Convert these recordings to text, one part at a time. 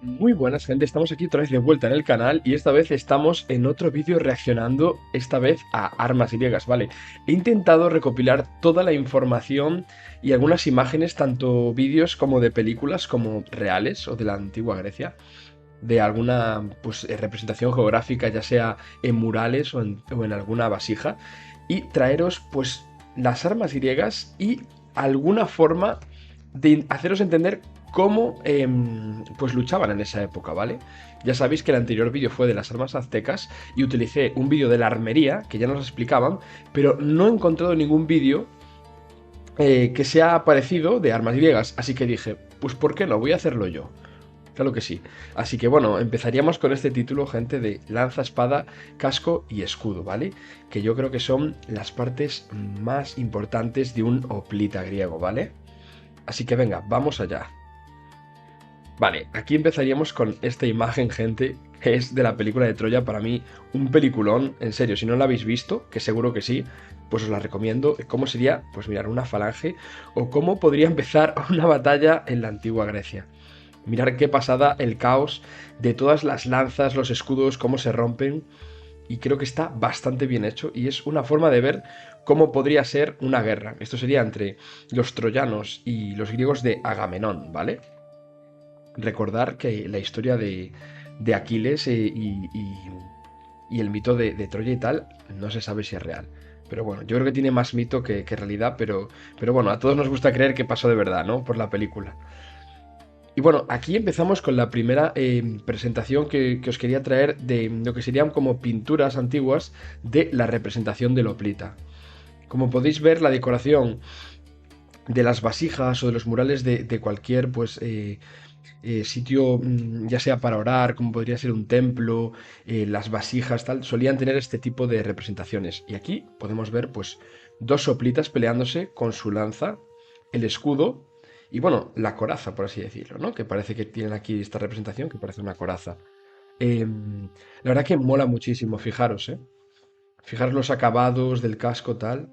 Muy buenas, gente, estamos aquí otra vez de vuelta en el canal y esta vez estamos en otro vídeo reaccionando, esta vez a armas griegas, ¿vale? He intentado recopilar toda la información y algunas imágenes, tanto vídeos como de películas, como reales o de la antigua Grecia, de alguna pues, representación geográfica, ya sea en murales o en alguna vasija, y traeros pues las armas griegas y alguna forma de haceros entender cómo pues luchaban en esa época, ¿vale? Ya sabéis que el anterior vídeo fue de las armas aztecas y utilicé un vídeo de la armería, que ya nos explicaban, pero no he encontrado ningún vídeo que sea parecido de armas griegas, así que dije, pues ¿por qué no? Voy a hacerlo yo. Claro que sí. Así que bueno, empezaríamos con este título, gente, de lanza, espada, casco y escudo, ¿vale? Que yo creo que son las partes más importantes de un hoplita griego, ¿vale? Así que venga, vamos allá. Vale, aquí empezaríamos con esta imagen, gente, que es de la película de Troya. Para mí, un peliculón, en serio, si no la habéis visto, que seguro que sí, pues os la recomiendo. ¿Cómo sería? Pues mirar una falange, o cómo podría empezar una batalla en la antigua Grecia. Mirar qué pasada el caos de todas las lanzas, los escudos, cómo se rompen. Y creo que está bastante bien hecho y es una forma de ver cómo podría ser una guerra. Esto sería entre los troyanos y los griegos de Agamenón, ¿vale? Recordar que la historia de Aquiles y el mito de Troya y tal, no se sabe si es real. Pero bueno, yo creo que tiene más mito que realidad, pero bueno, a todos nos gusta creer que pasó de verdad, ¿no? Por la película. Y bueno, aquí empezamos con la primera presentación que os quería traer de lo que serían como pinturas antiguas de la representación del hoplita. Como podéis ver, la decoración de las vasijas o de los murales de cualquier pues sitio, ya sea para orar, como podría ser un templo, las vasijas, tal, solían tener este tipo de representaciones. Y aquí podemos ver pues dos soplitas peleándose con su lanza, el escudo y bueno, la coraza, por así decirlo, ¿no? Que parece que tienen aquí esta representación que parece una coraza. La verdad que mola muchísimo, fijaros, ¿eh? Fijaros los acabados del casco, tal.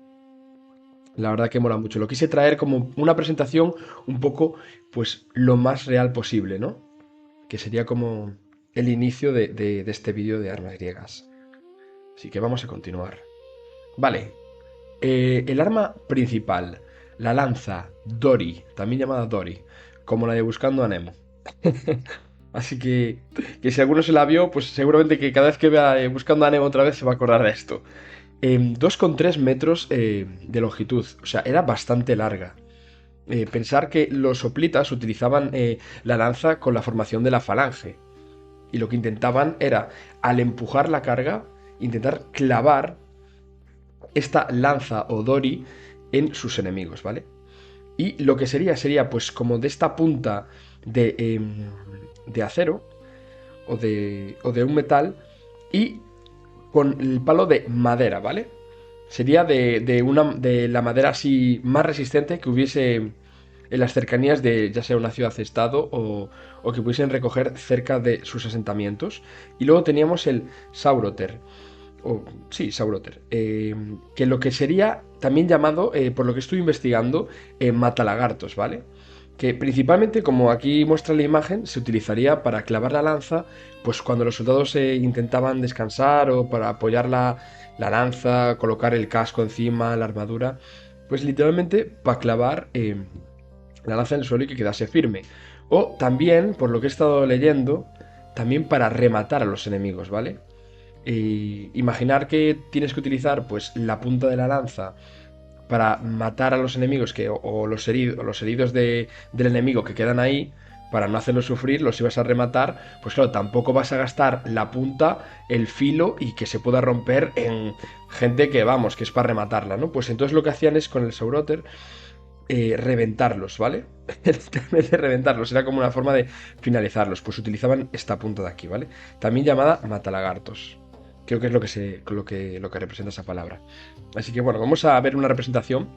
La verdad que mola mucho. Lo quise traer como una presentación un poco, pues, lo más real posible, ¿no? Que sería como el inicio de este vídeo de armas griegas. Así que vamos a continuar. Vale, el arma principal, la lanza Dory, también llamada Dory, como la de Buscando a Nemo. Así que si alguno se la vio, pues seguramente que cada vez que vea Buscando a Nemo otra vez se va a acordar de esto. 2,3 metros de longitud, o sea, era bastante larga. Pensar que los soplitas utilizaban la lanza con la formación de la falange. Y lo que intentaban era, al empujar la carga, intentar clavar esta lanza o dori en sus enemigos, ¿vale? Y lo que sería pues como de esta punta de acero o de un metal y con el palo de madera, ¿vale? Sería de la madera así más resistente que hubiese en las cercanías de ya sea una ciudad-estado o que pudiesen recoger cerca de sus asentamientos. Y luego teníamos el Sauroter, o sí, Sauroter, que lo que sería también llamado, por lo que estoy investigando, matalagartos, ¿vale? Que principalmente, como aquí muestra la imagen, se utilizaría para clavar la lanza, pues cuando los soldados intentaban descansar o para apoyar la lanza, colocar el casco encima, la armadura, pues literalmente para clavar la lanza en el suelo y que quedase firme. O también, por lo que he estado leyendo, también para rematar a los enemigos, ¿vale? Imaginar que tienes que utilizar pues la punta de la lanza para matar a los enemigos o los heridos del enemigo que quedan ahí, para no hacerlos sufrir, los ibas a rematar, pues claro, tampoco vas a gastar la punta, el filo y que se pueda romper en gente que, vamos, que es para rematarla, ¿no? Pues entonces lo que hacían es con el Sauroter reventarlos, ¿vale? Literalmente reventarlos, era como una forma de finalizarlos, pues utilizaban esta punta de aquí, ¿vale? También llamada matalagartos. Creo que es lo que representa esa palabra. Así que bueno, vamos a ver una representación.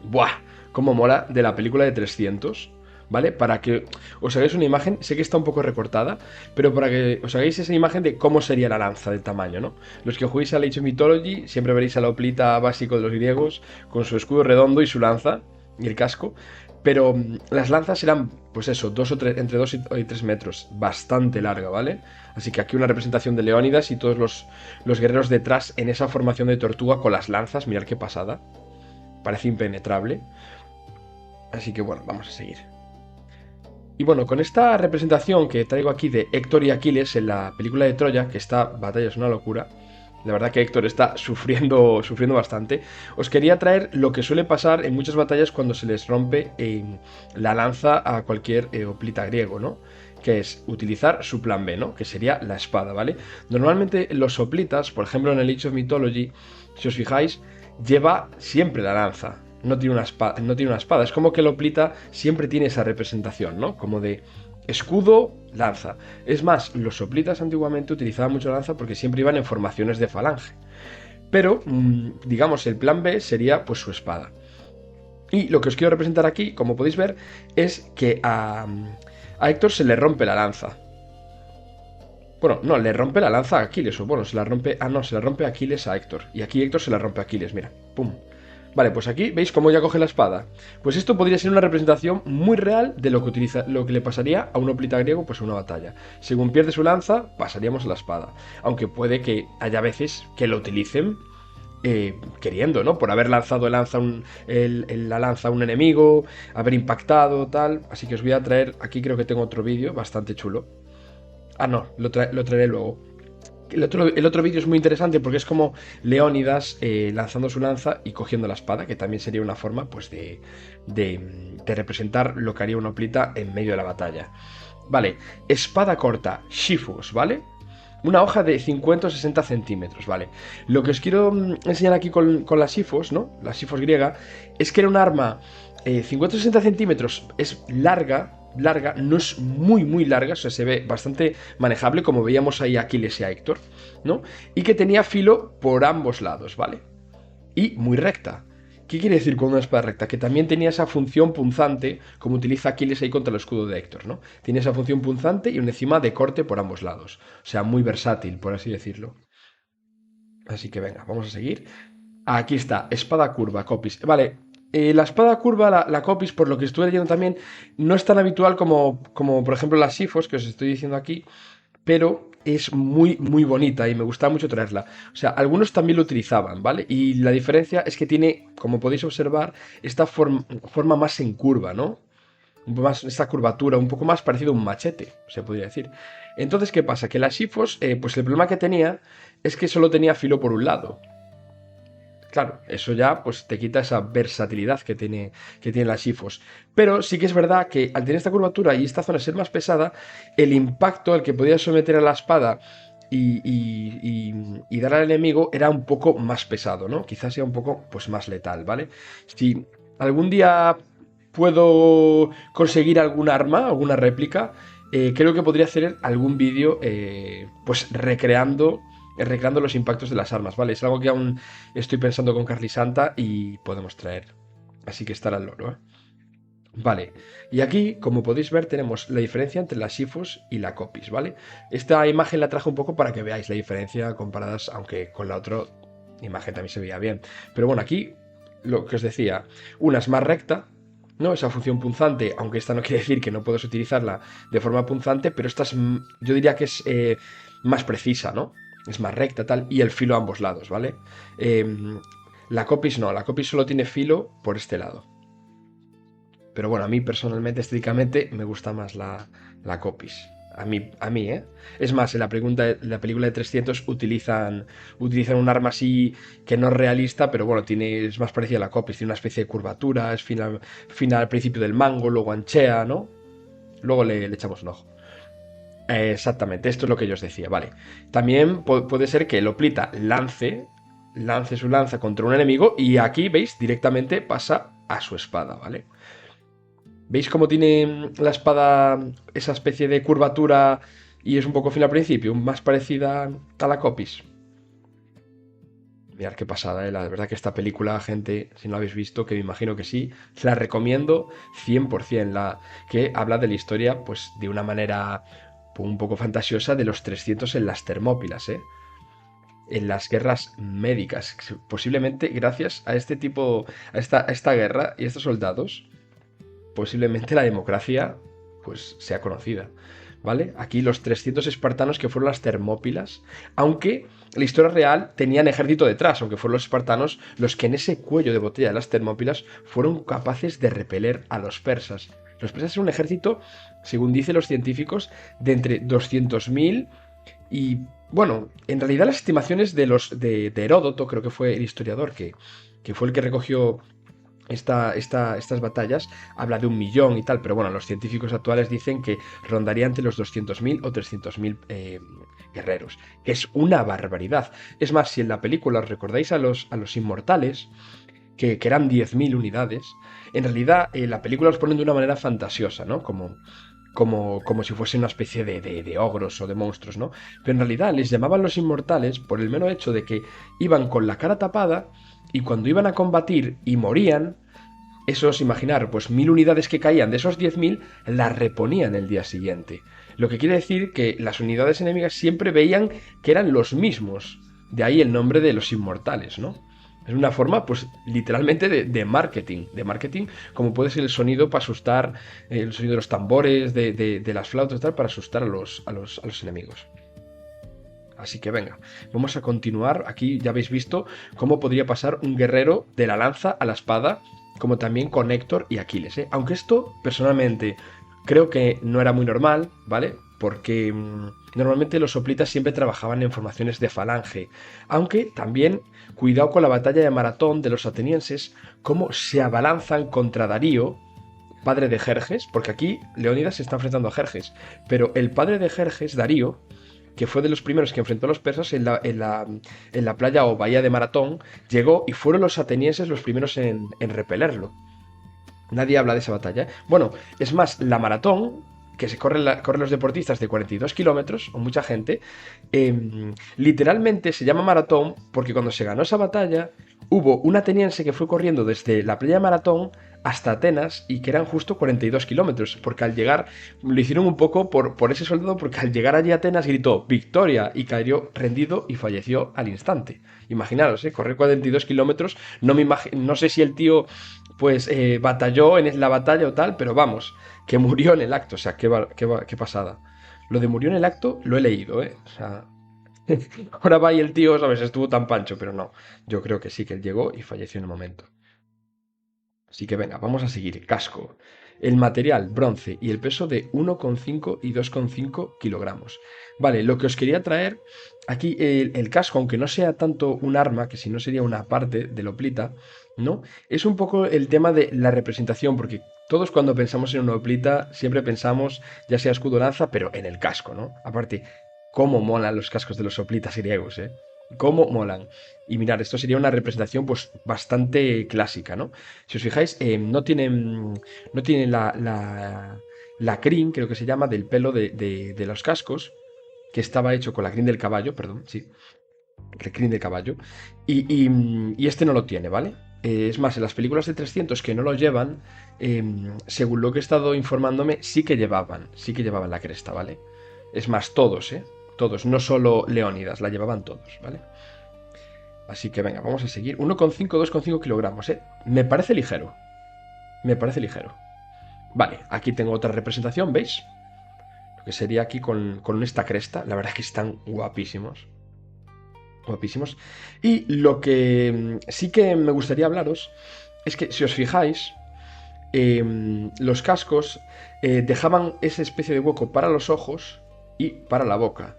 ¡Buah! Cómo mola de la película de 300, ¿vale? Para que os hagáis una imagen, sé que está un poco recortada, pero para que os hagáis esa imagen de cómo sería la lanza del tamaño, ¿no? Los que juguéis a Age of Mythology siempre veréis a la hoplita básico de los griegos con su escudo redondo y su lanza y el casco, Pero las lanzas eran, pues eso, entre 2 y 3 metros, bastante larga, ¿vale? Así que aquí una representación de Leónidas y todos los guerreros detrás en esa formación de tortuga con las lanzas, mirad qué pasada. Parece impenetrable. Así que bueno, vamos a seguir. Y bueno, con esta representación que traigo aquí de Héctor y Aquiles en la película de Troya, que esta batalla es una locura, la verdad que Héctor está sufriendo bastante, os quería traer lo que suele pasar en muchas batallas cuando se les rompe la lanza a cualquier hoplita griego, ¿no? Que es utilizar su plan B, ¿no? Que sería la espada, ¿vale? Normalmente los hoplitas, por ejemplo en el Age of Mythology, si os fijáis, lleva siempre la lanza, no tiene una espada. Es como que el hoplita siempre tiene esa representación, ¿no? Como de escudo, lanza. Es más, los hoplitas antiguamente utilizaban mucho la lanza porque siempre iban en formaciones de falange. Pero, digamos, el plan B sería pues su espada. Y lo que os quiero representar aquí, como podéis ver, es que a Héctor se le rompe la lanza. Bueno, no, le rompe la lanza a Aquiles, o bueno, se la rompe. Ah, no, se la rompe a Aquiles a Héctor. Y aquí Héctor se la rompe a Aquiles, mira. ¡Pum! Vale, pues aquí veis cómo ya coge la espada. Pues esto podría ser una representación muy real de lo que le pasaría a un hoplita griego pues en una batalla. Según pierde su lanza, pasaríamos a la espada. Aunque puede que haya veces que lo utilicen queriendo, ¿no? Por haber lanzado la lanza a un enemigo, haber impactado, tal. Así que os voy a traer, aquí creo que tengo otro vídeo bastante chulo. Ah, no, lo traeré luego. El otro vídeo es muy interesante porque es como Leónidas lanzando su lanza y cogiendo la espada, que también sería una forma pues de representar lo que haría una hoplita en medio de la batalla. Vale, espada corta, Shifus, ¿vale? Una hoja de 50 o 60 centímetros, ¿vale? Lo que os quiero enseñar aquí con la Shifos, ¿no? La Shifos griega, es que era un arma 50 o 60 centímetros, es larga, no es muy larga, o sea, se ve bastante manejable, como veíamos ahí a Aquiles y a Héctor, ¿no? Y que tenía filo por ambos lados, ¿vale? Y muy recta. ¿Qué quiere decir con una espada recta? Que también tenía esa función punzante, como utiliza Aquiles ahí contra el escudo de Héctor, ¿no? Tiene esa función punzante y una encima de corte por ambos lados. O sea, muy versátil, por así decirlo. Así que venga, vamos a seguir. Aquí está, espada curva, Copis. Vale, la espada curva, la Copis, por lo que estuve leyendo también, no es tan habitual como por ejemplo las Sifos, que os estoy diciendo aquí, pero es muy bonita y me gustaba mucho traerla. O sea, algunos también lo utilizaban, ¿vale? Y la diferencia es que tiene, como podéis observar, esta forma más en curva, ¿no? Un poco más, esta curvatura, un poco más parecido a un machete, se podría decir. Entonces, ¿qué pasa? Que las Sifos, pues el problema que tenía es que solo tenía filo por un lado. Claro, eso ya pues te quita esa versatilidad que tiene las Shifos. Pero sí que es verdad que al tener esta curvatura y esta zona ser más pesada, el impacto al que podía someter a la espada y dar al enemigo era un poco más pesado, ¿no? Quizás sea un poco pues más letal, ¿vale? Si algún día puedo conseguir algún arma, alguna réplica, creo que podría hacer algún vídeo pues recreando los impactos de las armas, ¿vale? Es algo que aún estoy pensando con Carly Santa y podemos traer. Así que estará al loro, ¿eh? Vale, y aquí, como podéis ver, tenemos la diferencia entre la Shifus y la Copis, ¿vale? Esta imagen la traje un poco para que veáis la diferencia comparadas, aunque con la otra imagen también se veía bien. Pero bueno, aquí lo que os decía, una es más recta, ¿no? Esa función punzante, aunque esta no quiere decir que no puedas utilizarla de forma punzante, pero esta es, yo diría que es más precisa, ¿no? Es más recta, tal, y el filo a ambos lados, ¿vale? La Copis no, la Copis solo tiene filo por este lado. Pero bueno, a mí personalmente, estéticamente, me gusta más la Copis. A mí, ¿eh? Es más, en la película de 300 utilizan un arma así que no es realista, pero bueno, es más parecida a la Copis. Tiene una especie de curvatura, es fina al principio del mango, luego anchea, ¿no? Luego le echamos un ojo. Exactamente, esto es lo que yo os decía, vale. También puede ser que el Hoplita lance su lanza contra un enemigo y aquí, ¿veis? Directamente pasa a su espada, ¿vale? ¿Veis cómo tiene la espada esa especie de curvatura y es un poco fina al principio? Más parecida a la Copis. Mirad qué pasada, ¿eh? La verdad que esta película, gente, si no la habéis visto, que me imagino que sí, la recomiendo 100%, que habla de la historia, pues, de una manera un poco fantasiosa de los 300 en las Termópilas, ¿eh? En las guerras médicas. Posiblemente gracias a este tipo, a esta guerra y a estos soldados, posiblemente la democracia pues sea conocida, ¿vale? Aquí los 300 espartanos que fueron las Termópilas, aunque la historia real tenían ejército detrás, aunque fueron los espartanos los que en ese cuello de botella de las Termópilas fueron capaces de repeler a los persas. Los persas eran un ejército, según dicen los científicos, de entre 200.000 y... Bueno, en realidad las estimaciones de Heródoto, creo que fue el historiador que fue el que recogió estas batallas, habla de 1.000.000 y tal, pero bueno, los científicos actuales dicen que rondaría entre los 200.000 o 300.000 guerreros, que es una barbaridad. Es más, si en la película os recordáis a los inmortales, que eran 10.000 unidades, en realidad la película los ponen de una manera fantasiosa, ¿no? Como si fuese una especie de ogros o de monstruos, ¿no? Pero en realidad les llamaban los inmortales por el mero hecho de que iban con la cara tapada y cuando iban a combatir y morían, esos, imaginar, pues 1.000 unidades que caían de esos 10.000 las reponían el día siguiente. Lo que quiere decir que las unidades enemigas siempre veían que eran los mismos. De ahí el nombre de los inmortales, ¿no? Es una forma, pues, literalmente de marketing. De marketing, como puede ser el sonido para asustar, el sonido de los tambores, de las flautas, tal, para asustar a los enemigos. Así que venga, vamos a continuar. Aquí ya habéis visto cómo podría pasar un guerrero de la lanza a la espada, como también con Héctor y Aquiles, ¿eh? Aunque esto, personalmente, creo que no era muy normal, ¿vale? Porque normalmente los hoplitas siempre trabajaban en formaciones de falange. Aunque también, cuidado con la batalla de Maratón de los atenienses, cómo se abalanzan contra Darío, padre de Jerjes, porque aquí Leónidas se está enfrentando a Jerjes, pero el padre de Jerjes, Darío, que fue de los primeros que enfrentó a los persas en la playa o bahía de Maratón, llegó y fueron los atenienses los primeros en repelerlo. Nadie habla de esa batalla, ¿eh? Bueno, es más, la maratón, que se corren los deportistas de 42 kilómetros, o mucha gente, literalmente se llama maratón porque cuando se ganó esa batalla, hubo un ateniense que fue corriendo desde la playa de Maratón hasta Atenas y que eran justo 42 kilómetros, porque al llegar, lo hicieron un poco por ese soldado, porque al llegar allí a Atenas gritó ¡Victoria! Y cayó rendido y falleció al instante. Imaginaros, correr 42 kilómetros, no sé si el tío pues batalló en la batalla o tal, pero vamos, que murió en el acto, o sea, qué pasada. Lo de murió en el acto lo he leído, o sea, ahora va y el tío, ¿sabes? Estuvo tan pancho, pero no, yo creo que sí, que él llegó y falleció en el momento. Así que venga, vamos a seguir. Casco. El material, bronce, y el peso de 1,5 y 2,5 kilogramos. Vale, lo que os quería traer, aquí el casco, aunque no sea tanto un arma, que si no sería una parte del hoplita, ¿no? Es un poco el tema de la representación, porque todos cuando pensamos en una hoplita, siempre pensamos, ya sea escudo o lanza, pero en el casco, ¿no? Aparte, cómo molan los cascos de los hoplitas griegos, ¿eh? Cómo molan. Y mirad, esto sería una representación pues bastante clásica, ¿no? Si os fijáis, no tienen la crin, creo que se llama, del pelo de los cascos, que estaba hecho con la crin del caballo, perdón, sí, el crin del caballo, y este no lo tiene, ¿vale? Es más, en las películas de 300 que no lo llevan, según lo que he estado informándome, sí que llevaban la cresta, ¿vale? Es más, todos, ¿eh? Todos, no solo Leónidas, la llevaban todos, ¿vale? Así que venga, vamos a seguir. 1,5, 2,5 kilogramos, ¿eh? Me parece ligero. Me parece ligero. Vale, aquí tengo otra representación, ¿veis? Lo que sería aquí con esta cresta. La verdad es que están guapísimos. Guapísimos. Y lo que sí que me gustaría hablaros es que si os fijáis, los cascos dejaban esa especie de hueco para los ojos y para la boca.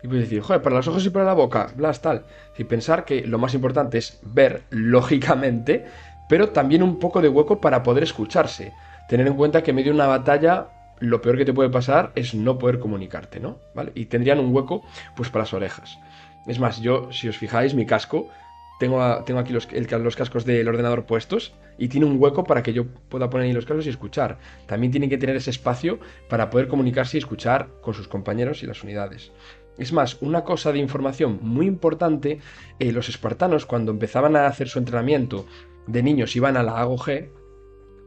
Y puedes decir, joder, para los ojos y para la boca, blas, tal. Y pensar que lo más importante es ver, lógicamente, pero también un poco de hueco para poder escucharse. Tener en cuenta que en medio de una batalla, lo peor que te puede pasar es no poder comunicarte, ¿no? ¿Vale? Y tendrían un hueco, pues, para las orejas. Es más, yo, si os fijáis, mi casco, tengo aquí los cascos del ordenador puestos y tiene un hueco para que yo pueda poner ahí los cascos y escuchar. También tienen que tener ese espacio para poder comunicarse y escuchar con sus compañeros y las unidades. Es más, una cosa de información muy importante, los espartanos cuando empezaban a hacer su entrenamiento de niños iban a la AGOG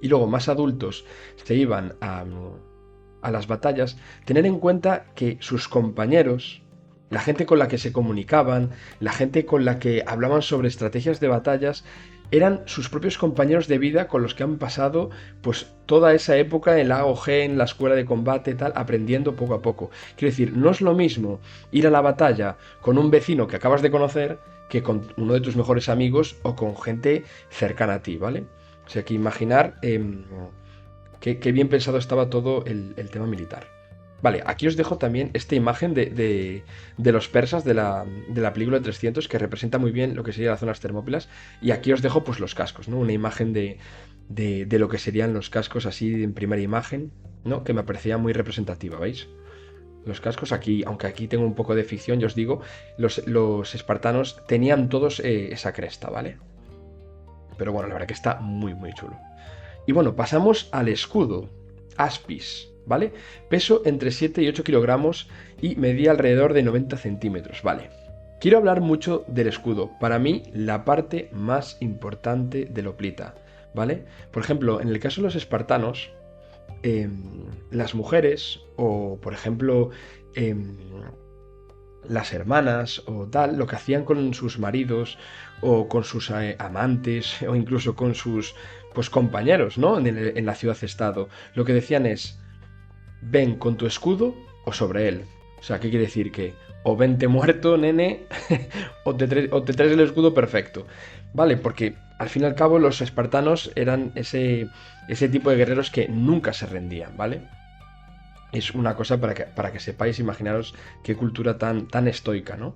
y luego más adultos se iban a las batallas, tener en cuenta que sus compañeros, la gente con la que se comunicaban, la gente con la que hablaban sobre estrategias de batallas, eran sus propios compañeros de vida con los que han pasado pues toda esa época en la AOG, en la escuela de combate, tal, aprendiendo poco a poco. Quiero decir, no es lo mismo ir a la batalla con un vecino que acabas de conocer que con uno de tus mejores amigos o con gente cercana a ti, ¿vale? O sea, que imaginar qué bien pensado estaba todo el tema militar. Vale, aquí os dejo también esta imagen de los persas de la película de 300 que representa muy bien lo que serían las zonas termópilas. Y aquí os dejo pues los cascos, ¿no? Una imagen de lo que serían los cascos así en primera imagen, ¿no? Que me parecía muy representativa, ¿veis? Los cascos aquí, aunque aquí tengo un poco de ficción, yo os digo, los espartanos tenían todos esa cresta, ¿vale? Pero bueno, la verdad que está muy, muy chulo. Y bueno, pasamos al escudo, Aspis, ¿vale? Peso entre 7 y 8 kilogramos y medía alrededor de 90 centímetros, ¿vale? Quiero hablar mucho del escudo, para mí la parte más importante del hoplita, ¿vale? Por ejemplo, en el caso de los espartanos, las mujeres o, por ejemplo, las hermanas o tal, lo que hacían con sus maridos o con sus amantes o incluso con sus pues compañeros, ¿no? En la ciudad-estado, lo que decían es, ven con tu escudo o sobre él. O sea, ¿qué quiere decir? Que o vente muerto, nene, o te traes el escudo perfecto. ¿Vale? Porque al fin y al cabo los espartanos eran ese tipo de guerreros que nunca se rendían, ¿vale? Es una cosa para que sepáis, imaginaros qué cultura tan estoica, ¿no?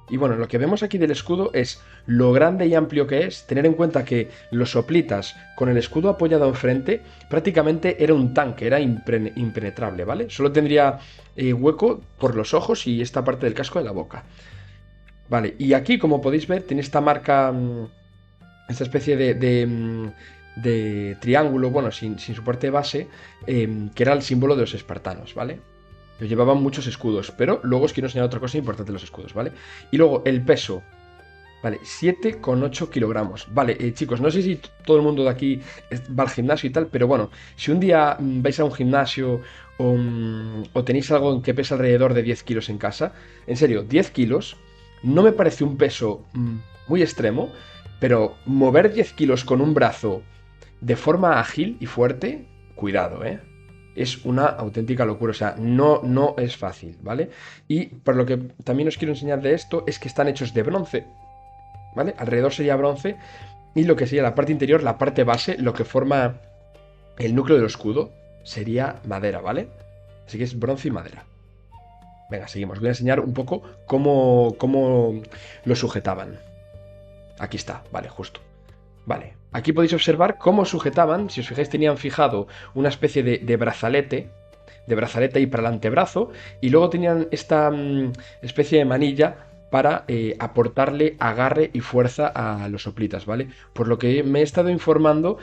Y bueno, lo que vemos aquí del escudo es lo grande y amplio que es, tener en cuenta que los hoplitas con el escudo apoyado enfrente prácticamente era un tanque, era impenetrable, ¿vale? Solo tendría hueco por los ojos y esta parte del casco de la boca. Vale, y aquí como podéis ver tiene esta marca, esta especie de triángulo, bueno, sin su parte base, que era el símbolo de los espartanos, ¿vale? Llevaban muchos escudos, pero luego os quiero enseñar otra cosa importante de los escudos, ¿vale? Y luego el peso, ¿vale? 7,8 kilogramos. Vale, chicos, no sé si todo el mundo de aquí va al gimnasio y tal, pero bueno, si un día vais a un gimnasio o tenéis algo en que pesa alrededor de 10 kilos en casa, en serio, 10 kilos no me parece un peso muy extremo, pero mover 10 kilos con un brazo de forma ágil y fuerte, cuidado, ¿eh? Es una auténtica locura, o sea, no es fácil, ¿vale? Y por lo que también os quiero enseñar de esto es que están hechos de bronce, ¿vale? Alrededor sería bronce y lo que sería la parte interior, la parte base, lo que forma el núcleo del escudo, sería madera, ¿vale? Así que es bronce y madera. Venga, seguimos. Voy a enseñar un poco cómo lo sujetaban. Aquí está, vale, justo. Vale, aquí podéis observar cómo sujetaban, si os fijáis tenían fijado una especie de brazalete ahí para el antebrazo, y luego tenían esta especie de manilla para aportarle agarre y fuerza a los hoplitas, ¿vale? Por lo que me he estado informando,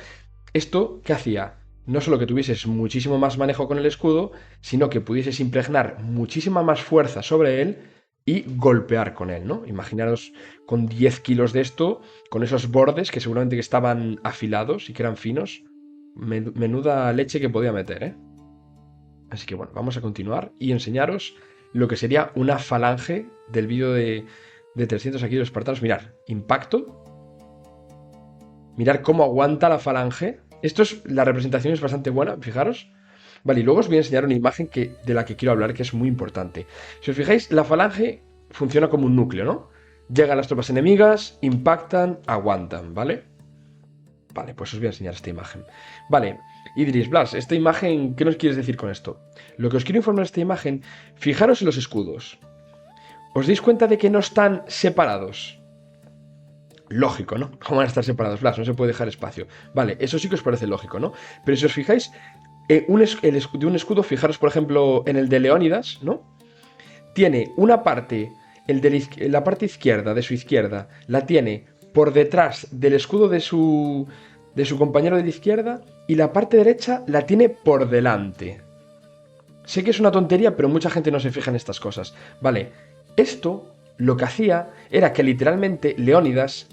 ¿esto qué hacía? No solo que tuvieses muchísimo más manejo con el escudo, sino que pudieses impregnar muchísima más fuerza sobre él y golpear con él, ¿no? Imaginaros con 10 kilos de esto, con esos bordes que seguramente que estaban afilados y que eran finos, menuda leche que podía meter, ¿eh? Así que bueno, vamos a continuar y enseñaros lo que sería una falange del vídeo de 300 aquí de los espartanos. Mirad, impacto. Mirad cómo aguanta la falange. La representación es bastante buena, fijaros. Vale, y luego os voy a enseñar una imagen de la que quiero hablar, que es muy importante. Si os fijáis, la falange funciona como un núcleo, ¿no? Llegan las tropas enemigas, impactan, aguantan, ¿vale? Vale, pues os voy a enseñar esta imagen. Vale, y diréis, Blas, esta imagen, ¿qué nos quieres decir con esto? Lo que os quiero informar de esta imagen, fijaros en los escudos. ¿Os dais cuenta de que no están separados? Lógico, ¿no? ¿Cómo van a estar separados? Blas, no se puede dejar espacio. Vale, eso sí que os parece lógico, ¿no? Pero si os fijáis, de un escudo, fijaros por ejemplo en el de Leónidas, ¿no? Tiene una parte, la parte izquierda de su izquierda, la tiene por detrás del escudo de su compañero de la izquierda y la parte derecha la tiene por delante. Sé que es una tontería, pero mucha gente no se fija en estas cosas. Vale, esto lo que hacía era que literalmente Leónidas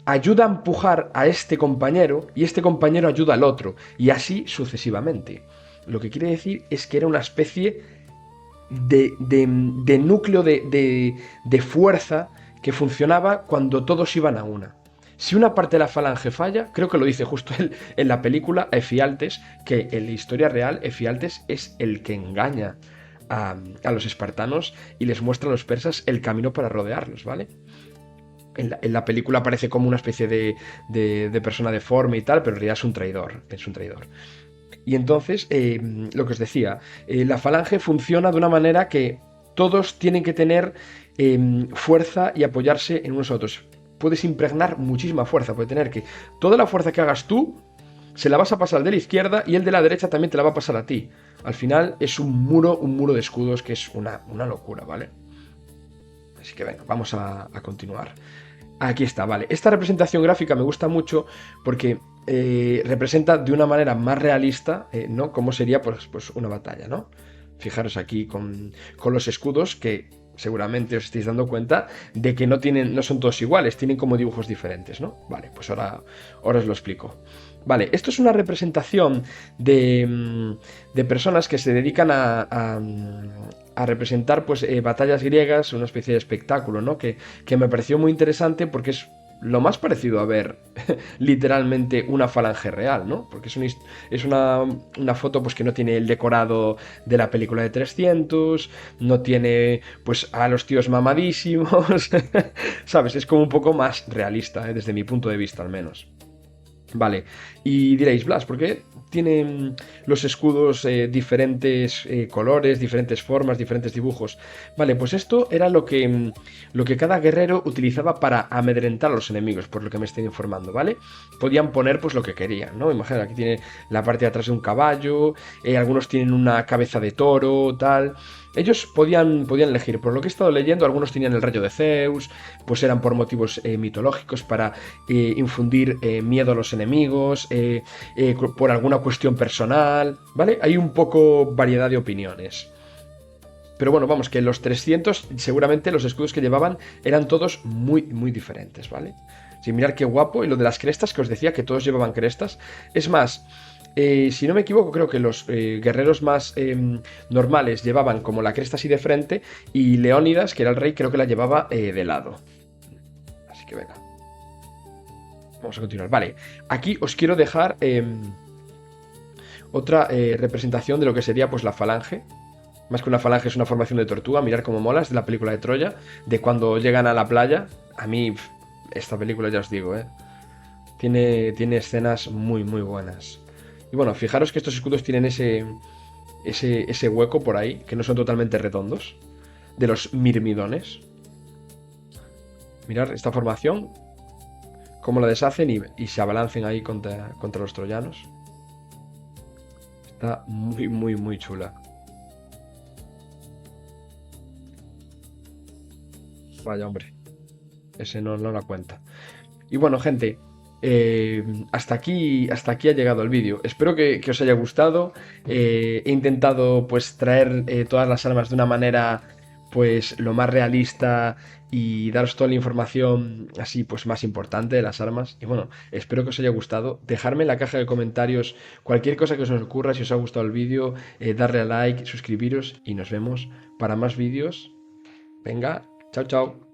ayuda a empujar a este compañero y este compañero ayuda al otro, y así sucesivamente. Lo que quiere decir es que era una especie de núcleo de fuerza que funcionaba cuando todos iban a una. Si una parte de la falange falla, creo que lo dice justo él en la película Efialtes, que en la historia real Efialtes es el que engaña a los espartanos y les muestra a los persas el camino para rodearlos, ¿vale? En la película aparece como una especie de persona deforme y tal, pero en realidad es un traidor, es un traidor. Y entonces, lo que os decía, la falange funciona de una manera que todos tienen que tener fuerza y apoyarse en unos a otros. Puedes impregnar muchísima fuerza, puede tener que toda la fuerza que hagas tú se la vas a pasar al de la izquierda y el de la derecha también te la va a pasar a ti. Al final es un muro de escudos que es una locura, ¿vale? Así que venga, vamos a continuar. Aquí está, vale. Esta representación gráfica me gusta mucho porque representa de una manera más realista, ¿no? Cómo sería pues una batalla, ¿no? Fijaros aquí con los escudos que seguramente os estáis dando cuenta de que no son todos iguales, tienen como dibujos diferentes, ¿no? Vale, pues ahora os lo explico. Vale, esto es una representación de personas que se dedican a representar pues, batallas griegas, una especie de espectáculo, ¿no? Que me pareció muy interesante porque es lo más parecido a ver literalmente una falange real, ¿no? Porque es una foto pues que no tiene el decorado de la película de 300, no tiene pues a los tíos mamadísimos, ¿sabes? Es como un poco más realista, desde mi punto de vista al menos. Vale, y diréis, Blas, ¿por qué tienen los escudos diferentes colores, diferentes formas, diferentes dibujos? Vale, pues esto era lo que cada guerrero utilizaba para amedrentar a los enemigos, por lo que me estoy informando, ¿vale? Podían poner pues lo que querían, ¿no? Imagina, aquí tiene la parte de atrás de un caballo, algunos tienen una cabeza de toro, tal. Ellos podían elegir, por lo que he estado leyendo, algunos tenían el rayo de Zeus, pues eran por motivos mitológicos para infundir miedo a los enemigos, por alguna cuestión personal, ¿vale? Hay un poco variedad de opiniones. Pero bueno, vamos, que los 300 seguramente los escudos que llevaban eran todos muy, muy diferentes, ¿vale? Sí, mirad qué guapo. Y lo de las crestas, que os decía que todos llevaban crestas. Es más, si no me equivoco, creo que los guerreros más normales llevaban como la cresta así de frente y Leónidas, que era el rey, creo que la llevaba de lado. Así que venga. Vamos a continuar. Vale, aquí os quiero dejar otra representación de lo que sería pues la falange. Más que una falange es una formación de tortuga. Mirar cómo molas de la película de Troya, de cuando llegan a la playa. A mí, esta película ya os digo, tiene escenas muy, muy buenas. Y bueno, fijaros que estos escudos tienen ese hueco por ahí, que no son totalmente redondos, de los mirmidones. Mirad esta formación, cómo la deshacen y se abalancen ahí contra los troyanos. Está muy, muy, muy chula. Vaya, hombre. Ese no la cuenta. Y bueno, gente, hasta aquí ha llegado el vídeo. Espero que os haya gustado. He intentado pues traer todas las armas de una manera pues lo más realista y daros toda la información así pues más importante de las armas. Y bueno, espero que os haya gustado. Dejadme en la caja de comentarios cualquier cosa que os ocurra, si os ha gustado el vídeo, darle a like, suscribiros y nos vemos para más vídeos. Venga, chao, chao.